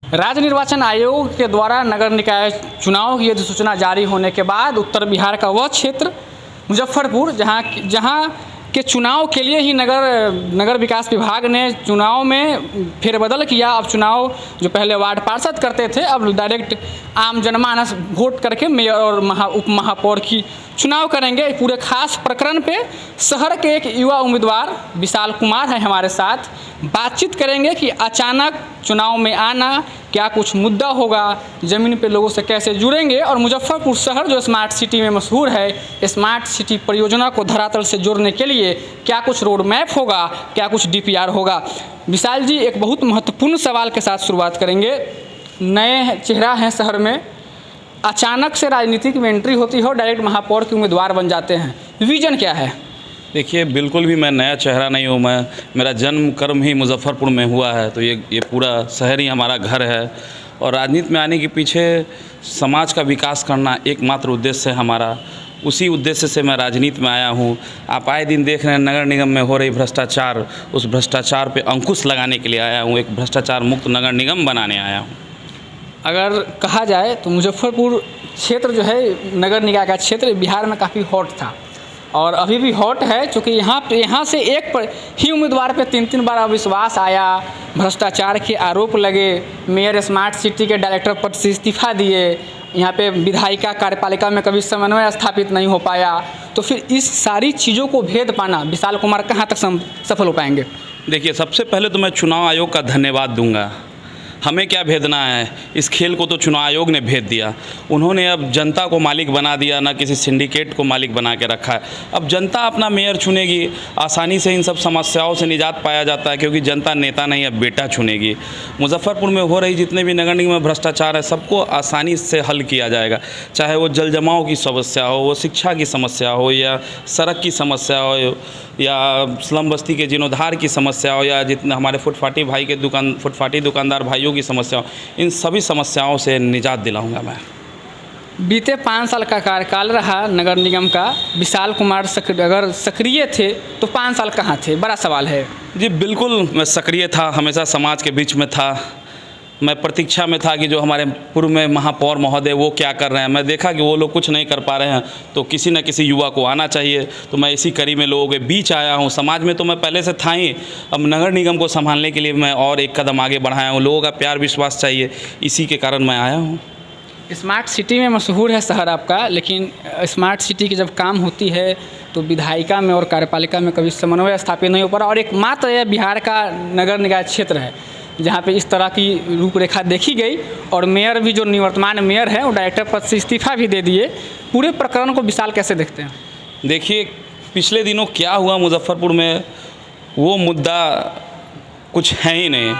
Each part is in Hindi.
राज्य निर्वाचन आयोग के द्वारा नगर निकाय चुनाव की अधिसूचना जारी होने के बाद उत्तर बिहार का वह क्षेत्र मुजफ्फरपुर जहां के चुनाव के लिए ही नगर विकास विभाग ने चुनाव में फेरबदल किया। अब चुनाव जो पहले वार्ड पार्षद करते थे, अब डायरेक्ट आम जनमानस वोट करके मेयर और उप महापौर की चुनाव करेंगे। पूरे खास प्रकरण पे शहर के एक युवा उम्मीदवार विशाल कुमार हैं हमारे साथ, बातचीत करेंगे कि अचानक चुनाव में आना क्या कुछ मुद्दा होगा, ज़मीन पे लोगों से कैसे जुड़ेंगे और मुजफ्फरपुर शहर जो स्मार्ट सिटी में मशहूर है, स्मार्ट सिटी परियोजना को धरातल से जोड़ने के लिए क्या कुछ रोड मैप होगा, क्या कुछ डीपीआर होगा। विशाल जी, एक बहुत महत्वपूर्ण सवाल के साथ शुरुआत करेंगे। नए चेहरा हैं शहर में, अचानक से राजनीतिक में एंट्री होती है और डायरेक्ट महापौर के उम्मीदवार बन जाते हैं, विजन क्या है? देखिए, बिल्कुल भी मैं नया चेहरा नहीं हूँ। मेरा जन्म कर्म ही मुजफ्फरपुर में हुआ है, तो ये पूरा शहर ही हमारा घर है। और राजनीति में आने के पीछे समाज का विकास करना एकमात्र उद्देश्य है हमारा। उसी उद्देश्य से मैं राजनीति में आया हूँ। आप आए दिन देख रहे हैं नगर निगम में हो रही भ्रष्टाचार, उस भ्रष्टाचार पे अंकुश लगाने के लिए आया हूँ। एक भ्रष्टाचार मुक्त नगर निगम बनाने आया हूँ। अगर कहा जाए तो मुजफ्फरपुर क्षेत्र जो है नगर निकाय का क्षेत्र बिहार में काफ़ी हॉट था और अभी भी हॉट है, क्योंकि यहाँ से एक पर ही उम्मीदवार पे 3 बार अविश्वास आया, भ्रष्टाचार के आरोप लगे, मेयर स्मार्ट सिटी के डायरेक्टर पद से इस्तीफा दिए, यहाँ पे विधायिका कार्यपालिका में कभी समन्वय स्थापित नहीं हो पाया। तो फिर इस सारी चीज़ों को भेद पाना विशाल कुमार कहाँ तक सफल हो पाएंगे? देखिए, सबसे पहले तो मैं चुनाव आयोग का धन्यवाद दूंगा। हमें क्या भेदना है, इस खेल को तो चुनाव आयोग ने भेद दिया। उन्होंने अब जनता को मालिक बना दिया, ना किसी सिंडिकेट को मालिक बना के रखा है। अब जनता अपना मेयर चुनेगी, आसानी से इन सब समस्याओं से निजात पाया जाता है, क्योंकि जनता नेता नहीं, अब बेटा चुनेगी। मुजफ्फरपुर में हो रही जितने भी नगर निगम में भ्रष्टाचार है, सबको आसानी से हल किया जाएगा। चाहे वो जल जमाव की समस्या हो, वो शिक्षा की समस्या हो, या सड़क की समस्या हो, या स्लम बस्ती के जीर्णोद्धार की समस्या हो, या जितने हमारे फुटपाटी दुकानदार भाइयों की समस्या हो, इन सभी समस्याओं से निजात दिलाऊंगा मैं। बीते 5 साल का कार्यकाल रहा नगर निगम का। विशाल कुमार अगर सक्रिय थे तो 5 साल कहाँ थे, बड़ा सवाल है। जी बिल्कुल, मैं सक्रिय था, हमेशा समाज के बीच में था। मैं प्रतीक्षा में था कि जो हमारे पूर्व में महापौर महोदय वो क्या कर रहे हैं। मैं देखा कि वो लोग कुछ नहीं कर पा रहे हैं, तो किसी न किसी युवा को आना चाहिए। तो मैं इसी कड़ी में लोगों के बीच आया हूँ। समाज में तो मैं पहले से था ही, अब नगर निगम को संभालने के लिए मैं और एक कदम आगे बढ़ाया हूँ। लोगों का प्यार विश्वास चाहिए, इसी के कारण मैं आया हूँ। स्मार्ट सिटी में मशहूर है शहर आपका, लेकिन स्मार्ट सिटी की जब काम होती है तो विधायिका में और कार्यपालिका में कभी समन्वय स्थापित नहीं हो पा रहा। और एकमात्र यह बिहार का नगर निकाय क्षेत्र है जहाँ पे इस तरह की रूपरेखा देखी गई, और मेयर भी जो निवर्तमान मेयर है वो डायरेक्टर पद से इस्तीफा भी दे दिए। पूरे प्रकरण को विशाल कैसे देखते हैं? देखिए, पिछले दिनों क्या हुआ मुजफ्फरपुर में, वो मुद्दा कुछ है ही नहीं।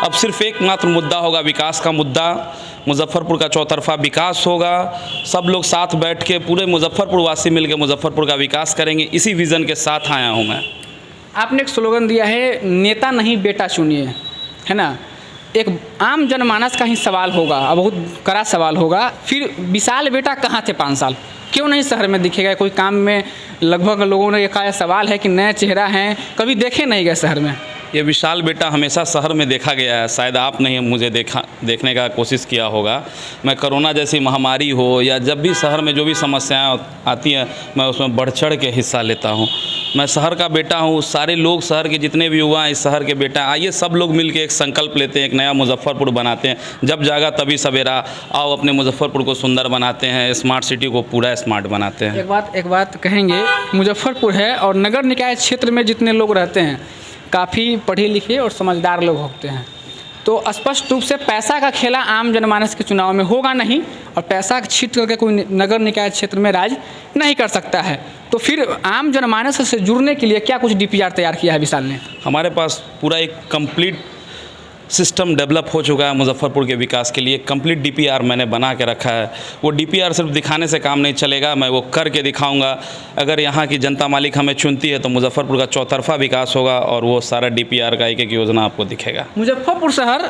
अब सिर्फ एकमात्र मुद्दा होगा, विकास का मुद्दा। मुजफ्फरपुर का चौतरफा विकास होगा। सब लोग साथ बैठ के पूरे मुजफ्फरपुर वासी मिलकर मुजफ्फरपुर का विकास करेंगे। इसी विज़न के साथ आया हूँ मैं। आपने एक स्लोगन दिया है, नेता नहीं बेटा चुनिए, है ना? एक आम जनमानस का ही सवाल होगा, अब बहुत कड़ा सवाल होगा। फिर विशाल बेटा कहाँ थे 5 साल, क्यों नहीं शहर में दिखेगा कोई काम में? लगभग लोगों ने कहा सवाल है कि नए चेहरा हैं, कभी देखे नहीं गए शहर में। ये विशाल बेटा हमेशा शहर में देखा गया है, शायद आप नहीं मुझे देखने का कोशिश किया होगा। मैं कोरोना जैसी महामारी हो या जब भी शहर में जो भी समस्याएं आती हैं, मैं उसमें बढ़ चढ़ के हिस्सा लेता हूं। मैं शहर का बेटा हूं। सारे लोग शहर के जितने भी युवा हैं इस शहर के बेटा, आइए सब लोग मिलकर एक संकल्प लेते हैं, एक नया मुजफ्फरपुर बनाते हैं। जब जागा तभी सवेरा, आओ अपने मुजफ्फरपुर को सुंदर बनाते हैं, स्मार्ट सिटी को पूरा स्मार्ट बनाते हैं। एक बात कहेंगे, मुजफ्फरपुर है और नगर निकाय क्षेत्र में जितने लोग रहते हैं काफ़ी पढ़े लिखे और समझदार लोग होते हैं, तो स्पष्ट रूप से पैसा का खेला आम जनमानस के चुनाव में होगा नहीं, और पैसा छीट करके कोई नगर निकाय क्षेत्र में राज नहीं कर सकता है। तो फिर आम जनमानस से जुड़ने के लिए क्या कुछ डीपीआर तैयार किया है विशाल ने? हमारे पास पूरा एक कंप्लीट सिस्टम डेवलप हो चुका है मुजफ्फरपुर के विकास के लिए। कंप्लीट डीपीआर मैंने बना के रखा है। वो डीपीआर सिर्फ दिखाने से काम नहीं चलेगा, मैं वो करके दिखाऊंगा। अगर यहाँ की जनता मालिक हमें चुनती है तो मुजफ्फरपुर का चौतरफा विकास होगा, और वो सारा डीपीआर का एक योजना आपको दिखेगा। मुजफ्फरपुर शहर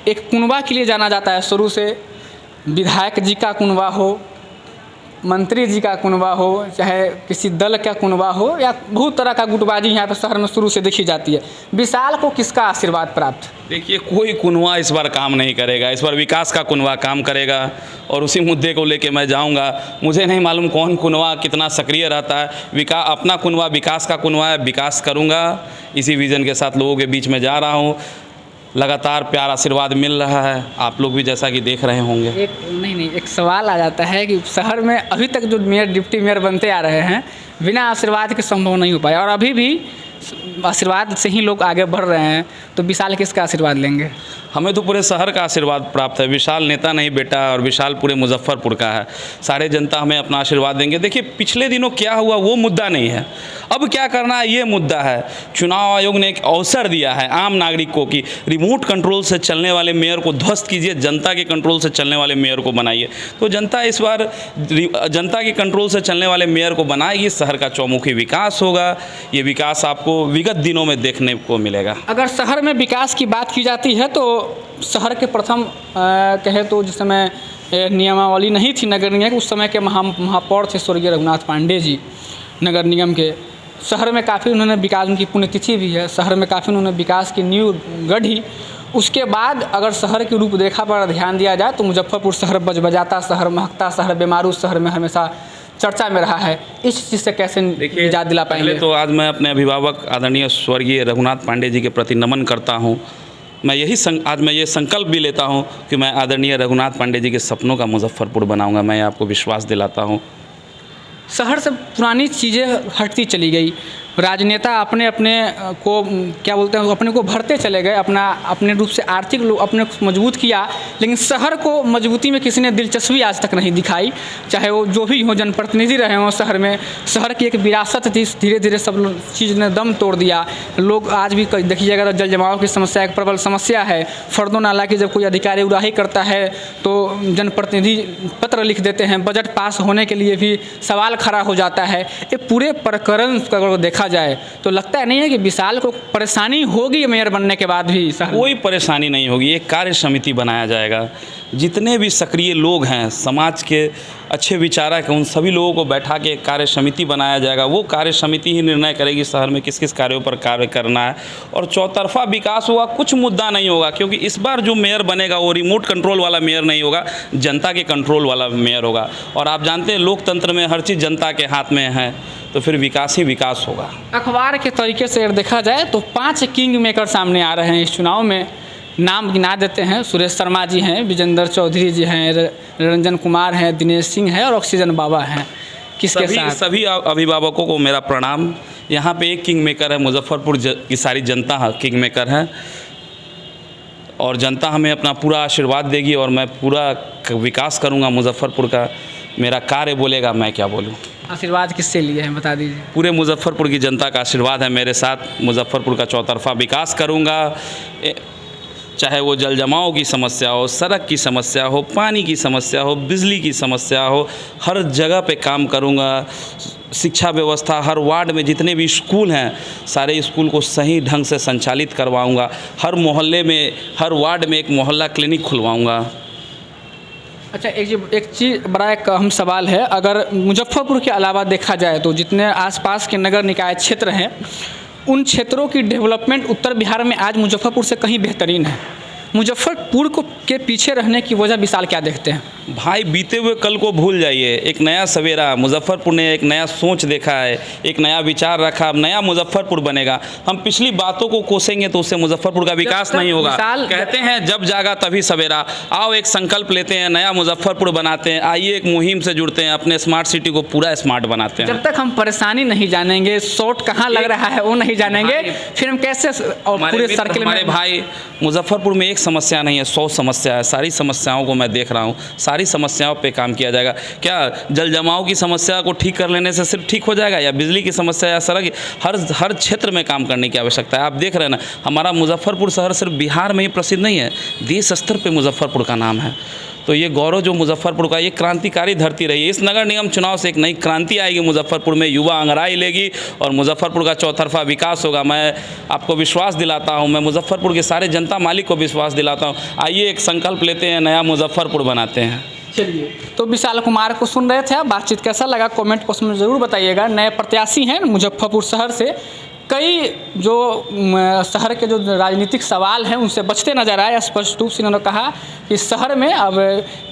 एक कुनबा के लिए जाना जाता है शुरू से। विधायक जी का कुनबा हो, मंत्री जी का कुनबा हो, चाहे किसी दल का कुनबा हो, या बहुत तरह का गुटबाजी यहाँ पे शहर में शुरू से देखी जाती है। विशाल को किसका आशीर्वाद प्राप्त? देखिए, कोई कुनवा इस बार काम नहीं करेगा, इस बार विकास का कुनवा काम करेगा और उसी मुद्दे को लेके मैं जाऊंगा। मुझे नहीं मालूम कौन कुनवा कितना सक्रिय रहता है। अपना कुनवा विकास का कुनवा है, विकास करूंगा, इसी विज़न के साथ लोगों के बीच में जा रहा हूं। लगातार प्यार आशीर्वाद मिल रहा है, आप लोग भी जैसा कि देख रहे होंगे। एक सवाल आ जाता है कि शहर में अभी तक जो मेयर डिप्टी मेयर बनते आ रहे हैं, बिना आशीर्वाद के संभव नहीं हो पाया, और अभी भी आशीर्वाद से ही लोग आगे बढ़ रहे हैं, तो विशाल किसका आशीर्वाद लेंगे? हमें तो पूरे शहर का आशीर्वाद प्राप्त है। विशाल नेता नहीं बेटा, और विशाल पूरे मुजफ्फरपुर का है। सारे जनता हमें अपना आशीर्वाद देंगे। देखिए, पिछले दिनों क्या हुआ वो मुद्दा नहीं है, अब क्या करना है ये मुद्दा है। चुनाव आयोग ने एक अवसर दिया है आम नागरिकों की, रिमोट कंट्रोल से चलने वाले मेयर को ध्वस्त कीजिए, जनता के कंट्रोल से चलने वाले मेयर को बनाइए। तो जनता इस बार जनता के कंट्रोल से चलने वाले मेयर को बनाएगी, शहर का चौमुखी विकास होगा। ये विकास आपको विगत दिनों में देखने को मिलेगा। अगर शहर में विकास की बात की जाती है तो शहर के प्रथम कहे तो जिस समय नियमावली नहीं थी नगर निगम, उस समय के महापौर थे स्वर्गीय रघुनाथ पांडे जी नगर निगम के। शहर में काफ़ी उन्होंने विकास, उनकी पुण्यतिथि भी है, शहर में काफ़ी उन्होंने विकास की नींव गढ़ी। उसके बाद अगर शहर की रूपरेखा पर ध्यान दिया जाए तो मुजफ्फरपुर शहर बजबजाता शहर, महकता शहर, बेमारू शहर में हमेशा चर्चा में रहा है। इस चीज़ से कैसे निजात दिला पाएंगे? तो आज मैं अपने अभिभावक आदरणीय स्वर्गीय रघुनाथ पांडे जी के प्रति नमन करता हूँ। मैं आज मैं ये संकल्प भी लेता हूँ कि मैं आदरणीय रघुनाथ पांडे जी के सपनों का मुजफ्फरपुर बनाऊंगा। मैं आपको विश्वास दिलाता हूँ। शहर से पुरानी चीज़ें हटती चली गई, राजनेता अपने अपने को क्या बोलते हैं, अपने को भरते चले गए, अपने रूप से आर्थिक अपने को मजबूत किया, लेकिन शहर को मजबूती में किसी ने दिलचस्पी आज तक नहीं दिखाई। चाहे वो जो भी हो, जनप्रतिनिधि रहे हों शहर में, शहर की एक विरासत थी, धीरे धीरे सब चीज़ ने दम तोड़ दिया। लोग आज भी देखिएगा तो जल जमाव की समस्या एक प्रबल समस्या है। फर्दो नाला की जब कोई अधिकारी उड़ाही करता है तो जनप्रतिनिधि पत्र लिख देते हैं, बजट पास होने के लिए भी सवाल खड़ा हो जाता है। ये पूरे प्रकरण अगर देखा जाए तो लगता नहीं है कि विशाल को परेशानी होगी मेयर बनने के बाद भी? कोई परेशानी नहीं होगी। एक कार्य समिति बनाया जाएगा, जितने भी सक्रिय लोग हैं समाज के अच्छे विचारक हैं, उन सभी लोगों को बैठा के एक कार्य समिति बनाया जाएगा। वो कार्य समिति ही निर्णय करेगी शहर में किस किस कार्यों पर कार्य करना है, और चौतरफा विकास होगा। कुछ मुद्दा नहीं होगा, क्योंकि इस बार जो मेयर बनेगा वो रिमोट कंट्रोल वाला मेयर नहीं होगा, जनता के कंट्रोल वाला मेयर होगा। और आप जानते हैं लोकतंत्र में हर चीज़ जनता के हाथ में है, तो फिर विकास ही विकास होगा। अखबार के तरीके से अगर देखा जाए तो 5 किंग मेकर सामने आ रहे हैं इस चुनाव में। नाम गिना देते हैं, सुरेश शर्मा जी हैं, विजेंद्र चौधरी जी हैं, रंजन कुमार हैं, दिनेश सिंह हैं और ऑक्सीजन बाबा हैं। किसके साथ? सभी अभिभावकों को मेरा प्रणाम। यहाँ पे एक किंग मेकर है, मुजफ्फरपुर की सारी जनता किंग मेकर है, और जनता हमें अपना पूरा आशीर्वाद देगी और मैं पूरा विकास करूँगा मुजफ्फरपुर का। मेरा कार्य बोलेगा, मैं क्या बोलूँ। आशीर्वाद किससे लिए हैं बता दीजिए? पूरे मुजफ्फरपुर की जनता का आशीर्वाद है मेरे साथ। मुजफ्फरपुर का चौतरफा विकास करूँगा, चाहे वो जल जमाव की समस्या हो, सड़क की समस्या हो, पानी की समस्या हो, बिजली की समस्या हो, हर जगह पे काम करूँगा। शिक्षा व्यवस्था, हर वार्ड में जितने भी स्कूल हैं सारे स्कूल को सही ढंग से संचालित करवाऊँगा। हर मोहल्ले में, हर वार्ड में एक मोहल्ला क्लिनिक खुलवाऊँगा। अच्छा, एक चीज़ बड़ा एक अहम सवाल है। अगर मुजफ्फरपुर के अलावा देखा जाए तो जितने आसपास के नगर निकाय क्षेत्र हैं, उन क्षेत्रों की डेवलपमेंट उत्तर बिहार में आज मुजफ्फरपुर से कहीं बेहतरीन है। मुजफ्फरपुर को के पीछे रहने की वजह विशाल क्या देखते हैं? भाई, बीते हुए कल को भूल जाइए। एक नया सवेरा, मुजफ्फरपुर ने एक नया सोच देखा है, एक नया विचार रखा। अब नया मुजफ्फरपुर बनेगा। हम पिछली बातों को कोसेंगे तो उससे मुजफ्फरपुर का विकास नहीं होगा। कहते हैं जब जागा तभी सवेरा। आओ एक संकल्प लेते हैं, नया मुजफ्फरपुर बनाते हैं। आइए एक मुहिम से जुड़ते हैं, अपने स्मार्ट सिटी को पूरा स्मार्ट बनाते हैं। जब तक हम परेशानी नहीं जानेंगे, शॉर्ट कहाँ लग रहा है वो नहीं जानेंगे, फिर हम कैसे और पूरे सर्किल में? भाई, मुजफ्फरपुर में एक समस्या नहीं है, 100 समस्या है। सारी समस्याओं को मैं देख रहा हूँ, सारी समस्याओं पे काम किया जाएगा। क्या जल जमाव की समस्या को ठीक कर लेने से सिर्फ ठीक हो जाएगा, या बिजली की समस्या या सड़क? हर क्षेत्र में काम करने की आवश्यकता है। आप देख रहे हैं ना, हमारा मुजफ्फरपुर शहर सिर्फ बिहार में ही प्रसिद्ध नहीं है, देश स्तर पे मुजफ्फरपुर का नाम है। तो ये गौरव जो मुजफ्फरपुर का, ये क्रांतिकारी धरती रही है। इस नगर निगम चुनाव से एक नई क्रांति आएगी मुजफ्फरपुर में, युवा अंगड़ाई लेगी और मुजफ्फरपुर का चौतरफा विकास होगा। मैं आपको विश्वास दिलाता हूँ, मैं मुजफ्फरपुर के सारे जनता मालिक को विश्वास दिलाता हूँ। आइए एक संकल्प लेते हैं, नया मुजफ्फरपुर बनाते हैं। चलिए, तो विशाल कुमार को सुन रहे थे आप। बातचीत कैसा लगा कमेंट बॉक्स में ज़रूर बताइएगा। नए प्रत्याशी हैं मुजफ्फरपुर शहर से, कई जो शहर के जो राजनीतिक सवाल हैं उनसे बचते नजर आए। स्पष्ट रूप से इन्होंने कहा कि शहर में अब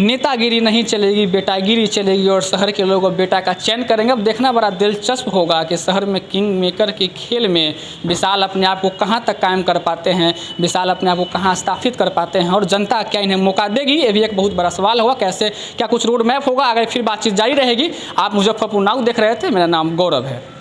नेतागिरी नहीं चलेगी, बेटागिरी चलेगी और शहर के लोग अब बेटा का चयन करेंगे। अब देखना बड़ा दिलचस्प होगा कि शहर में किंग मेकर के खेल में विशाल अपने आप को कहाँ तक कायम कर पाते हैं, विशाल अपने आप को कहाँ स्थापित कर पाते हैं और जनता क्या इन्हें मौका देगी, ये भी एक बहुत बड़ा सवाल होगा। कैसे क्या कुछ रोड मैप होगा, अगर फिर बातचीत जारी रहेगी। आप मुजफ्फरपुर नाउ देख रहे थे, मेरा नाम गौरव है।